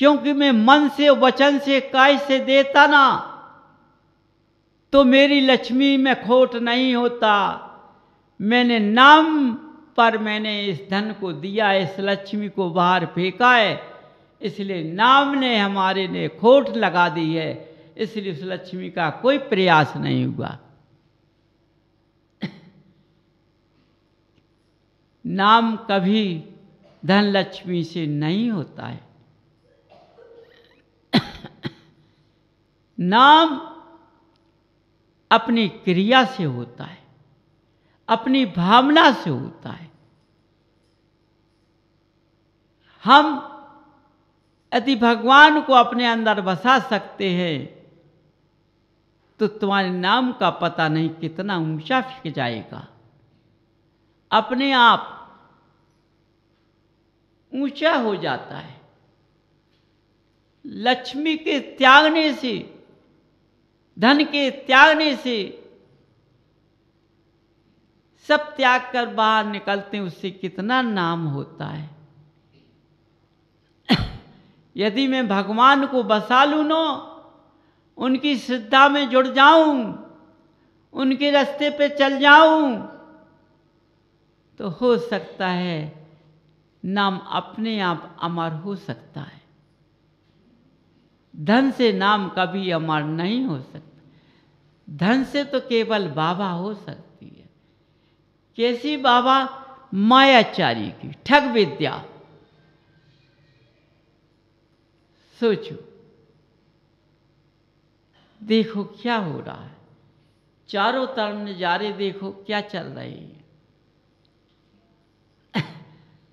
क्योंकि मैं मन से वचन से काय से देता ना, तो मेरी लक्ष्मी में खोट नहीं होता। मैंने नाम पर मैंने इस धन को दिया, इस लक्ष्मी को बाहर फेंका है, इसलिए नाम ने हमारे ने खोट लगा दी है, इसलिए उस लक्ष्मी का कोई प्रयास नहीं हुआ। नाम कभी धन लक्ष्मी से नहीं होता है। नाम अपनी क्रिया से होता है, अपनी भावना से होता है। हम यदि भगवान को अपने अंदर बसा सकते हैं तो तुम्हारे नाम का पता नहीं कितना ऊंचा फेंक जाएगा, अपने आप ऊंचा हो जाता है। लक्ष्मी के त्यागने से, धन के त्यागने से सब त्याग कर बाहर निकलते हैं, उससे कितना नाम होता है। यदि मैं भगवान को बसा लूं नो, उनकी श्रद्धा में जुड़ जाऊं, उनके रास्ते पे चल जाऊं, तो हो सकता है नाम अपने आप अमर हो सकता है। धन से नाम कभी अमर नहीं हो सकता। धन से तो केवल बाबा हो सकती है। कैसी बाबा? मायाचारी की ठग विद्या। सोचो, देखो क्या हो रहा है, चारों तरफ नजारे देखो क्या चल रहे हैं।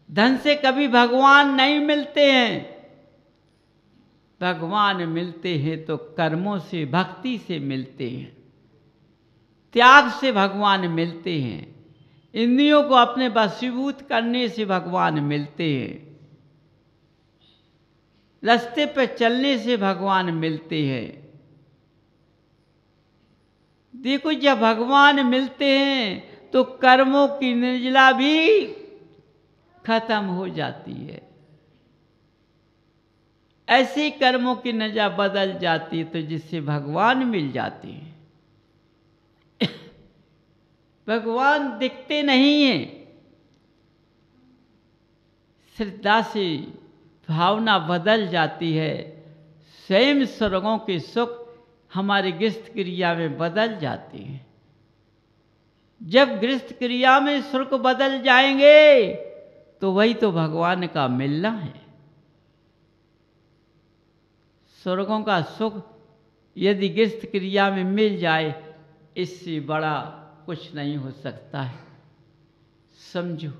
धन से कभी भगवान नहीं मिलते हैं। भगवान मिलते हैं तो कर्मों से, भक्ति से मिलते हैं, त्याग से भगवान मिलते हैं, इंद्रियों को अपने वशीभूत करने से भगवान मिलते हैं, रास्ते पे चलने से भगवान मिलते हैं। देखो, जब भगवान मिलते हैं तो कर्मों की निर्जला भी खत्म हो जाती है। ऐसे कर्मों की नजा बदल जाती है तो जिससे भगवान मिल जाते हैं। भगवान दिखते नहीं हैं। श्रद्धा से भावना बदल जाती है, स्वयं स्वर्गों के सुख हमारे गृहस्थ क्रिया में बदल जाते हैं। जब गृहस्थ क्रिया में सुख बदल जाएंगे तो वही तो भगवान का मिलना है। स्वर्गों का सुख यदि गृहस्थ क्रिया में मिल जाए, इससे बड़ा कुछ नहीं हो सकता है। समझो,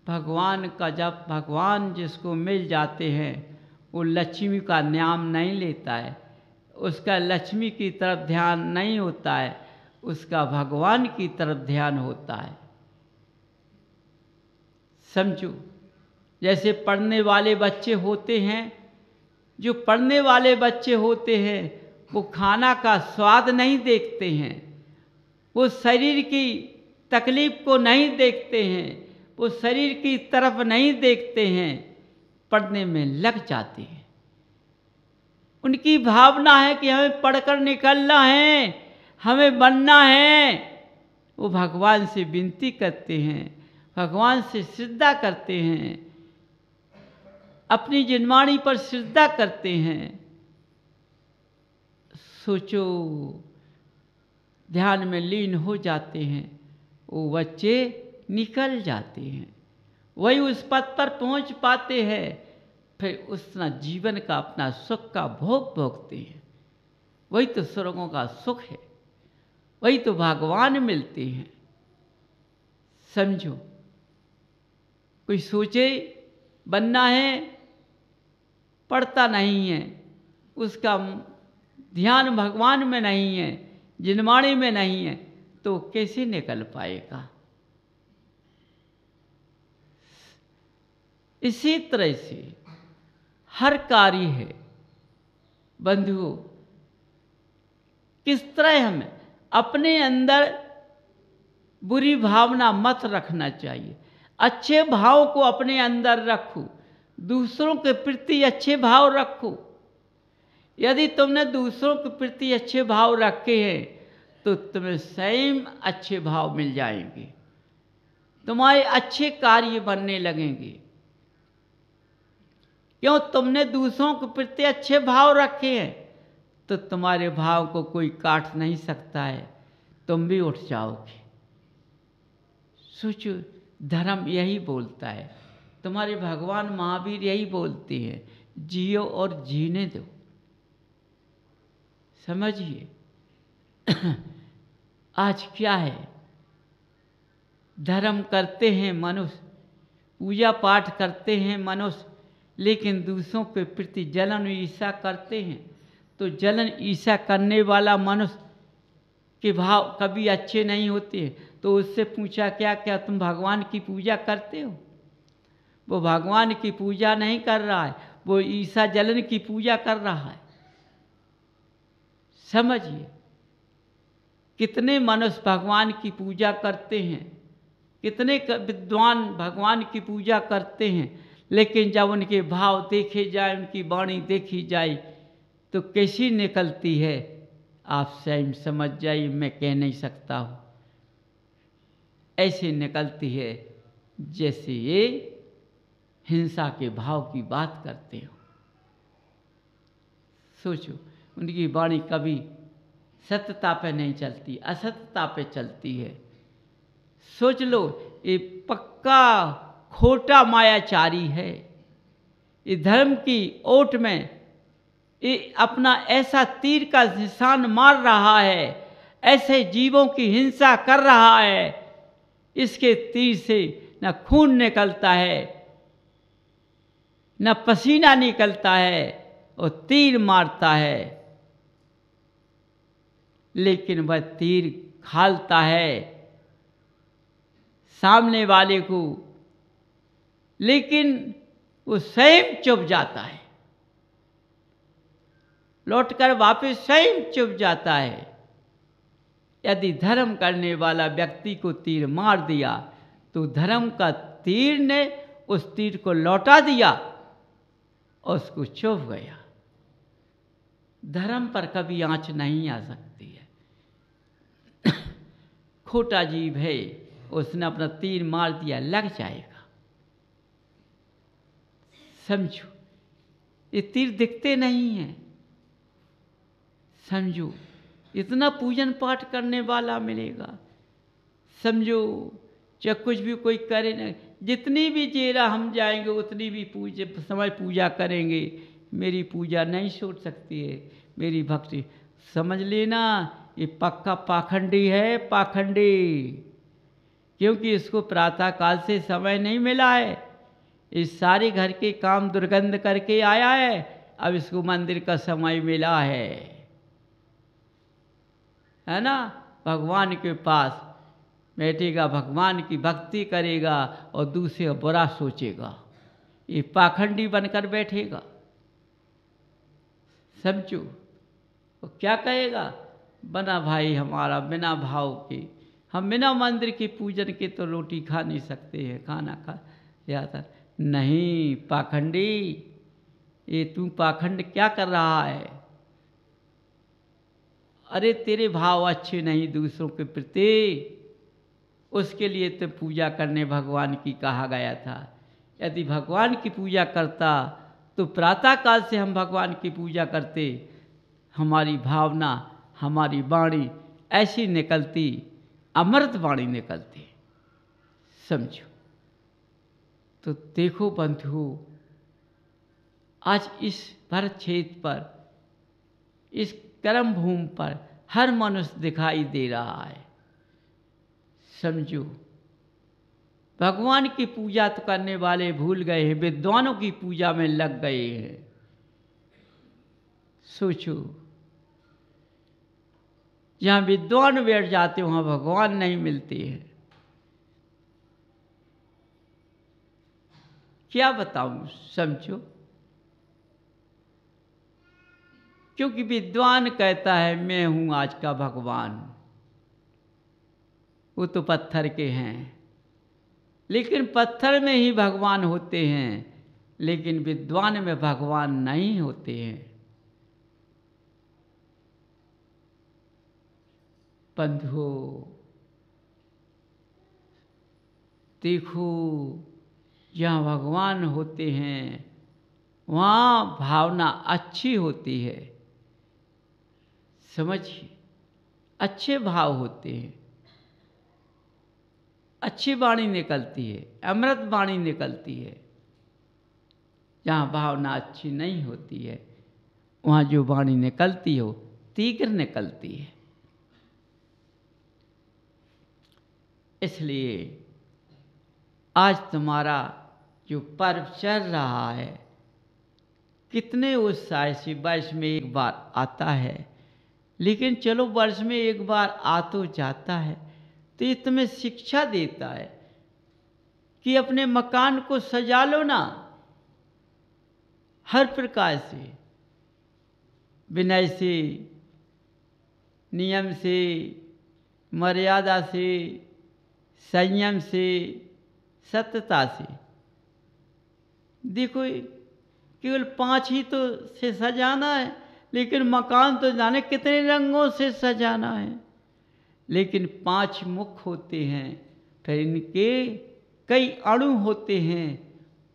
भगवान का जब भगवान जिसको मिल जाते हैं वो लक्ष्मी का नाम नहीं लेता है, उसका लक्ष्मी की तरफ ध्यान नहीं होता है, उसका भगवान की तरफ ध्यान होता है। समझो, जैसे पढ़ने वाले बच्चे होते हैं, जो पढ़ने वाले बच्चे होते हैं वो खाना का स्वाद नहीं देखते हैं, वो शरीर की तकलीफ को नहीं देखते हैं, वो शरीर की तरफ नहीं देखते हैं, पढ़ने में लग जाते हैं। उनकी भावना है कि हमें पढ़कर निकलना है, हमें बनना है। वो भगवान से विनती करते हैं, भगवान से श्रद्धा करते हैं, अपनी जिनवाणी पर श्रद्धा करते हैं। सोचो, ध्यान में लीन हो जाते हैं, वो बच्चे निकल जाते हैं, वही उस पद पर पहुंच पाते हैं, फिर उसना जीवन का अपना सुख का भोग भोगते हैं। वही तो स्वर्गों का सुख है, वही तो भगवान मिलते हैं। समझो, कोई सोचे बनना है, पढ़ता नहीं है, उसका ध्यान भगवान में नहीं है, जिनवाणी में नहीं है, तो कैसे निकल पाएगा? इसी तरह से हर कार्य है बंधुओं। किस तरह हमें अपने अंदर बुरी भावना मत रखना चाहिए, अच्छे भाव को अपने अंदर रखो, दूसरों के प्रति अच्छे भाव रखो। यदि तुमने दूसरों के प्रति अच्छे भाव रखे हैं तो तुम्हें स्वयं अच्छे भाव मिल जाएंगे, तुम्हारे अच्छे कार्य बनने लगेंगे। क्यों? तुमने दूसरों के प्रति अच्छे भाव रखे हैं तो तुम्हारे भाव को कोई काट नहीं सकता है, तुम भी उठ जाओगे। सोचो, धर्म यही बोलता है, तुम्हारे भगवान महावीर यही बोलते हैं, जियो और जीने दो। समझिए आज क्या है, धर्म करते हैं मनुष्य, पूजा पाठ करते हैं मनुष्य, लेकिन दूसरों के प्रति जलन ईर्ष्या करते हैं। तो जलन ईर्ष्या करने वाला मनुष्य के भाव कभी अच्छे नहीं होते। तो उससे पूछा, क्या क्या तुम भगवान की पूजा करते हो? वो भगवान की पूजा नहीं कर रहा है, वो ईर्ष्या जलन की पूजा कर रहा है। समझिए, कितने मनुष्य भगवान की पूजा करते हैं, कितने विद्वान भगवान की पूजा करते हैं, लेकिन जब उनके भाव देखे जाए, उनकी वाणी देखी जाए तो कैसी निकलती है आप स्वयं समझ जाइए, मैं कह नहीं सकता हूँ। ऐसे निकलती है जैसे ये हिंसा के भाव की बात करते हो। सोचो, उनकी वाणी कभी सत्यता पे नहीं चलती, असत्यता पे चलती है। सोच लो, ये पक्का खोटा मायाचारी है। ये धर्म की ओट में ये अपना ऐसा तीर का निशान मार रहा है, ऐसे जीवों की हिंसा कर रहा है, इसके तीर से न खून निकलता है, न पसीना निकलता है, और तीर मारता है, लेकिन वह तीर खालता है सामने वाले को, लेकिन वो स्वयं चुप जाता है, लौटकर वापस स्वयं चुप जाता है। यदि धर्म करने वाला व्यक्ति को तीर मार दिया तो धर्म का तीर ने उस तीर को लौटा दिया और उसको चुभ गया। धर्म पर कभी आंच नहीं आ सकती है। खोटा जीव है, उसने अपना तीर मार दिया, लग जाएगा। समझो, ये तीर दिखते नहीं हैं। समझो, इतना पूजन पाठ करने वाला मिलेगा। समझो, चाहे कुछ भी कोई करे ना, जितनी भी जेरा हम जाएंगे उतनी भी समय पूजा करेंगे, मेरी पूजा नहीं छोड़ सकती है, मेरी भक्ति। समझ लेना, ये पक्का पाखंडी है, पाखंडी। क्योंकि इसको प्रातः काल से समय नहीं मिला है, इस सारे घर के काम दुर्गंध करके आया है, अब इसको मंदिर का समय मिला है ना। भगवान के पास बैठेगा, भगवान की भक्ति करेगा और दूसरे का बुरा सोचेगा, ये पाखंडी बनकर बैठेगा। समझो, वो क्या कहेगा, बना भाई हमारा बिना भाव के, हम बिना मंदिर के पूजन के तो रोटी खा नहीं सकते हैं, खाना खा जाता नहीं। पाखंडी, ये तू पाखंड क्या कर रहा है? अरे तेरे भाव अच्छे नहीं दूसरों के प्रति, उसके लिए तो पूजा करने भगवान की कहा गया था। यदि भगवान की पूजा करता तो प्रातः काल से हम भगवान की पूजा करते, हमारी भावना, हमारी वाणी ऐसी निकलती, अमृत वाणी निकलती। समझो, तो देखो बंधुओं, आज इस भरत क्षेत्र पर, इस कर्म भूमि पर हर मनुष्य दिखाई दे रहा है। समझो, भगवान की पूजा तो करने वाले भूल गए हैं, विद्वानों की पूजा में लग गए हैं। सोचो, जहाँ विद्वान बैठ जाते वहाँ भगवान नहीं मिलते हैं। क्या बताऊं? समझो, क्योंकि विद्वान कहता है मैं हूं आज का भगवान, वो तो पत्थर के हैं, लेकिन पत्थर में ही भगवान होते हैं, लेकिन विद्वान में भगवान नहीं होते हैं। बंधुओं, देखो, जहाँ भगवान होते हैं वहाँ भावना अच्छी होती है। समझिए, अच्छे भाव होते हैं, अच्छी वाणी निकलती है, अमृत वाणी निकलती है। जहाँ भावना अच्छी नहीं होती है वहाँ जो वाणी निकलती हो तीव्र निकलती है। इसलिए आज तुम्हारा जो पर्व चल रहा है, कितने उत्साह से वर्ष में एक बार आता है, लेकिन चलो वर्ष में एक बार आ तो जाता है, तो ये तुम्हें शिक्षा देता है कि अपने मकान को सजा लो ना, हर प्रकार से, विनय से, नियम से, मर्यादा से, संयम से, सत्यता से। देखो, केवल 5 ही तो से सजाना है, लेकिन मकान तो जाने कितने रंगों से सजाना है। लेकिन 5 मुख होते हैं, फिर इनके कई अणु होते हैं,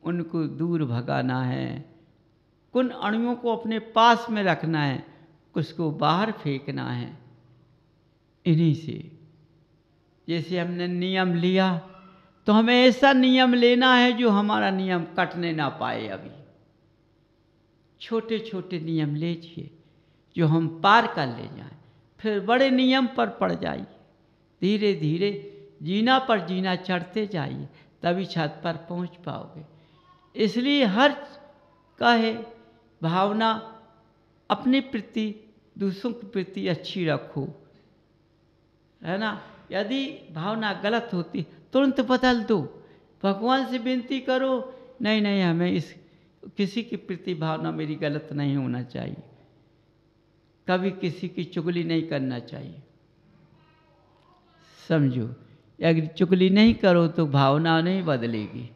उनको दूर भगाना है। कुछ अणुओं को अपने पास में रखना है, कुछ को बाहर फेंकना है। इन्हीं से, जैसे हमने नियम लिया तो हमें ऐसा नियम लेना है जो हमारा नियम कटने ना पाए। अभी छोटे छोटे नियम लीजिए जो हम पार कर ले जाएं, फिर बड़े नियम पर पड़ जाइए। धीरे धीरे जीना पर जीना चढ़ते जाइए, तभी छत पर पहुंच पाओगे। इसलिए हर का है भावना अपने प्रति, दूसरों के प्रति अच्छी रखो, है ना। यदि भावना गलत होती तुरंत बदल दो, भगवान से विनती करो, नहीं नहीं, हमें इस किसी के प्रति भावना मेरी गलत नहीं होना चाहिए, कभी किसी की चुगली नहीं करना चाहिए। समझो, अगर चुगली नहीं करो तो भावना नहीं बदलेगी,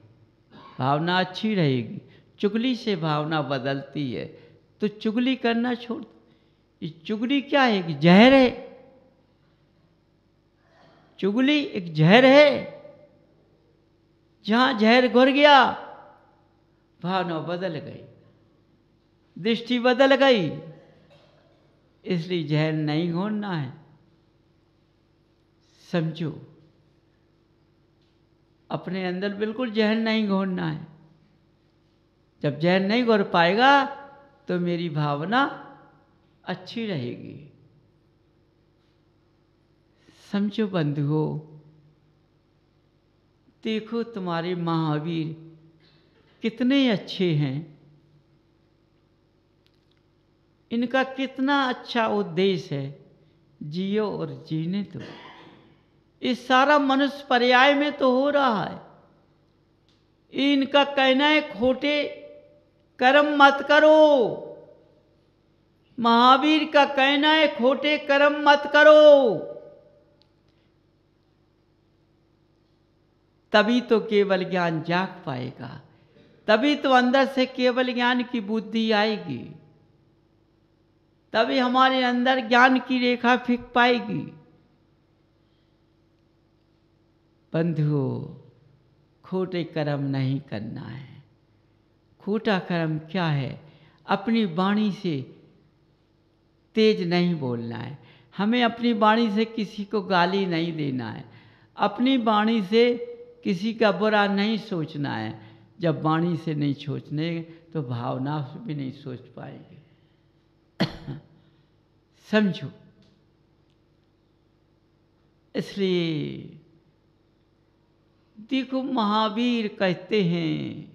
भावना अच्छी रहेगी। चुगली से भावना बदलती है, तो चुगली करना छोड़। ये चुगली क्या है? एक जहर है। चुगली एक जहर है, जहां जहर घुल गया भावना बदल गई, दृष्टि बदल गई। इसलिए जहर नहीं घोलना है। समझो, अपने अंदर बिल्कुल जहर नहीं घोलना है। जब जहर नहीं घोल पाएगा तो मेरी भावना अच्छी रहेगी। समझो बंधुओं, देखो तुम्हारे महावीर कितने अच्छे हैं, इनका कितना अच्छा उद्देश्य है, जियो और जीने दो। इस सारा मनुष्य पर्याय में तो हो रहा है। इनका कहना है खोटे कर्म मत करो। महावीर का कहना है खोटे कर्म मत करो, तभी तो केवल ज्ञान जाग पाएगा, तभी तो अंदर से केवल ज्ञान की बुद्धि आएगी, तभी हमारे अंदर ज्ञान की रेखा फिक पाएगी। बंधुओं, खोटे कर्म नहीं करना है। खोटा कर्म क्या है? अपनी वाणी से तेज नहीं बोलना है। हमें अपनी वाणी से किसी को गाली नहीं देना है, अपनी वाणी से किसी का बुरा नहीं सोचना है। जब वाणी से नहीं सोचने तो भावना से भी नहीं सोच पाएंगे। समझो, इसलिए देखो महावीर कहते हैं,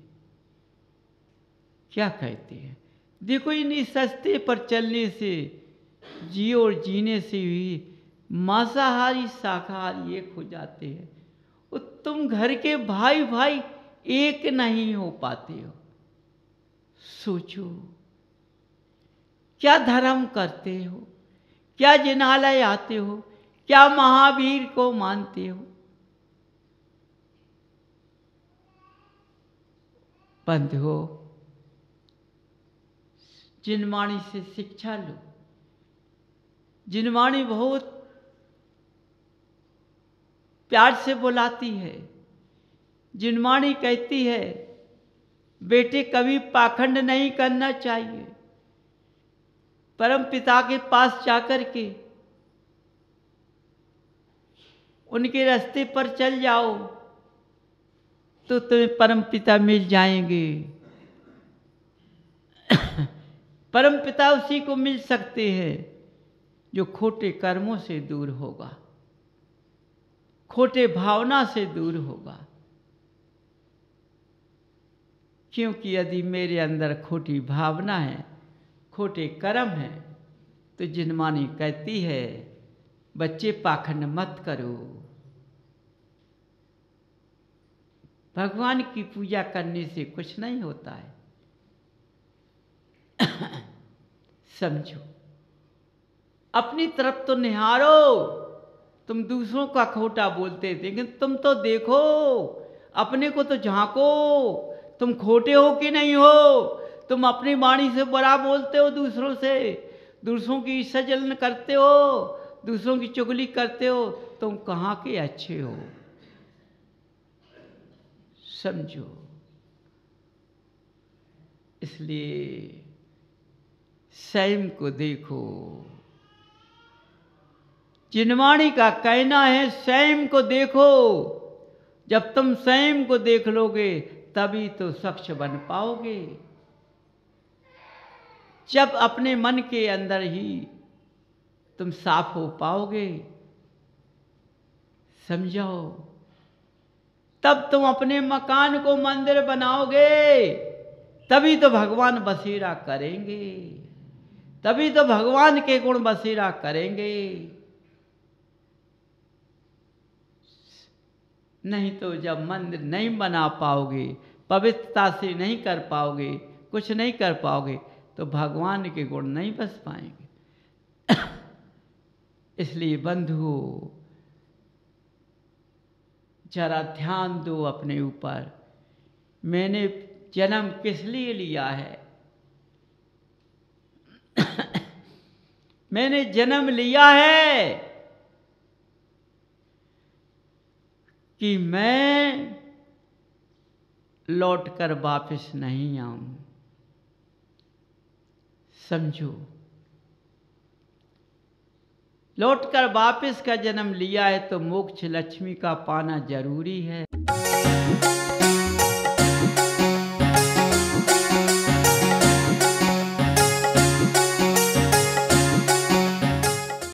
क्या कहते हैं? देखो, इन सस्ते पर चलने से, जियो और जीने से भी मांसाहारी शाकाहारी एक हो जाते हैं। और तुम घर के भाई भाई एक नहीं हो पाते हो। सोचो, क्या धर्म करते हो, क्या जिनालय आते हो, क्या महावीर को मानते हो? बंधुओं, जिनवाणी से शिक्षा लो। जिनवाणी बहुत प्यार से बुलाती है। जिनवाणी कहती है, बेटे कभी पाखंड नहीं करना चाहिए। परम पिता के पास जाकर के उनके रास्ते पर चल जाओ तो तुम्हें परम पिता मिल जाएंगे। परम पिता उसी को मिल सकते हैं जो खोटे कर्मों से दूर होगा, खोटे भावना से दूर होगा। क्योंकि यदि मेरे अंदर खोटी भावना है, खोटे कर्म है, तो जिनवाणी कहती है, बच्चे पाखंड मत करो। भगवान की पूजा करने से कुछ नहीं होता है। समझो, अपनी तरफ तो निहारो। तुम दूसरों का खोटा बोलते थे, लेकिन तुम तो देखो, अपने को तो झांको। तुम खोटे हो कि नहीं हो? तुम अपनी वाणी से बुरा बोलते हो दूसरों से, दूसरों की ईर्ष्या जलन करते हो, दूसरों की चुगली करते हो, तुम कहाँ के अच्छे हो? समझो। इसलिए स्वयं को देखो। जिनवाणी का कहना है, स्वयं को देखो। जब तुम स्वयं को देख लोगे तभी तो स्वच्छ बन पाओगे। जब अपने मन के अंदर ही तुम साफ हो पाओगे, समझो, तब तुम अपने मकान को मंदिर बनाओगे। तभी तो भगवान बसेरा करेंगे, तभी तो भगवान के गुण बसेरा करेंगे। नहीं तो जब मंदिर नहीं बना पाओगे, पवित्रता से नहीं कर पाओगे, कुछ नहीं कर पाओगे, तो भगवान के गुण नहीं बस पाएंगे। इसलिए बंधुओं, जरा ध्यान दो अपने ऊपर। मैंने जन्म किस लिए लिया है? मैंने जन्म लिया है कि मैं लौट कर वापस नहीं आऊं। समझो, लौट कर वापस का जन्म लिया है तो मोक्ष लक्ष्मी का पाना जरूरी है।